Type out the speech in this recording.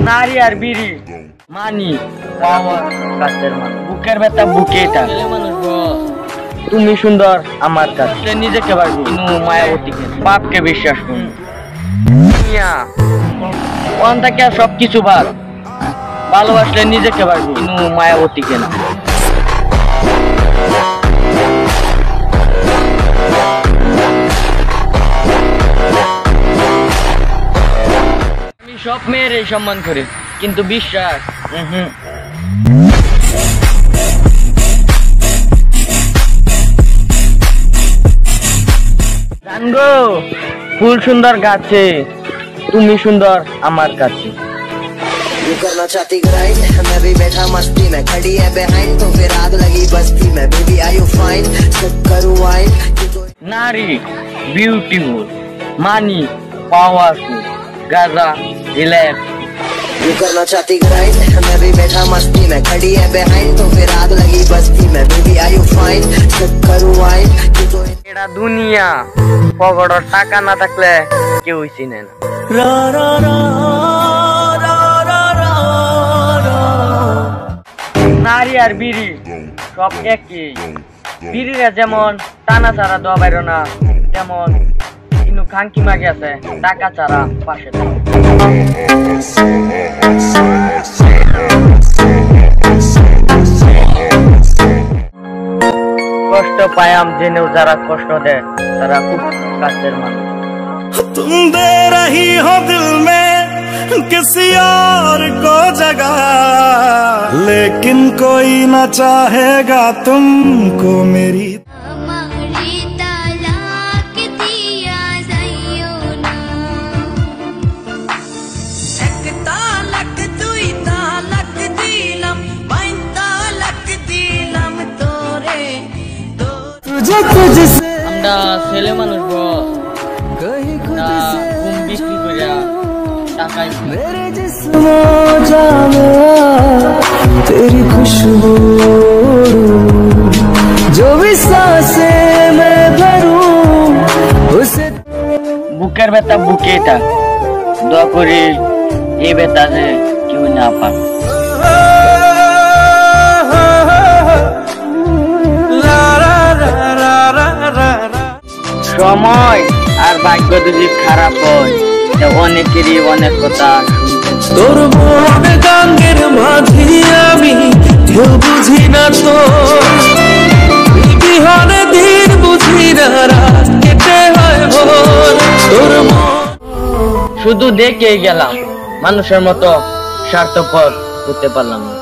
নারী আর বিড়ি মানি পাওয়ার কাছের মানুষ বুকের ব্যথা বুকেটা তুমি সুন্দর আমার কাছে নিজেকে পারবো কিন্তু মায়াবতীকে বাপকে বিশ্বাস করুন ওখান থেকে সবকিছু বাদ ভালোবাসলে নিজেকে পারবো কিন্তু মায়াবতীকে না। আমি সব মেয়ের এই সম্মান করি কিন্তু বিশ্বাস জানগো ফুল সুন্দর গাছে তুমি সুন্দর আমার কাছে। You करना चाहती ग्राइंड मैं भी बैठा मस्ती में खड़ी है बिहाइंड तो फिर आग लगी बस्ती में बेबी आर यू फाइन सब करूं वाइन नारी ब्यूटीफुल मानी पावरफुल गाजा रिलैक्स। You करना चाहती ग्राइंड मैं भी बैठा मस्ती में खड़ी है बिहाइंड तो फिर आग लगी बस्ती में बेबी आर यू फाइन सब करूं वाइन এটা দুনিয়া পকেটের টাকা না থাকলে কেউ চিনে না। নারী আর বিড়ি সব একই বিড়িরা যেমন টানা ছাড়া দেওয়া বাইর না তেমন কিন্তু খাঙ্কি মাগে আছে টাকা ছাড়া পাশে কষ্ট পায়াম জেনেও যারা কষ্ট দেয় তারা খুব কাছের মানুষ। तुम दे रही हो दिल में किसी और को जगह लेकिन कोई न चाहेगा तुमको मेरी আমরা ছেলে মানুষ ঘুম বিক্রি করে টাকায় तेरी खुशबू जो भी सांसें मैं भरूं उसे বুকের ব্যথা বুকেটা দোয়া করি এই ব্যথা যে কেউ না পায়। সময় আর ভাগ্য যদি খারাপ হয় অনেকেরই অনেক কথা তোর মন গাঙ্গের মাঝি আমি কেউ বুঝি না তো বিহনে দিন বুঝি না রাত কেটে হয় ভোর তোর শুধু দেখে গেলাম মানুষের মতো স্বার্থপর হতে পারলাম না।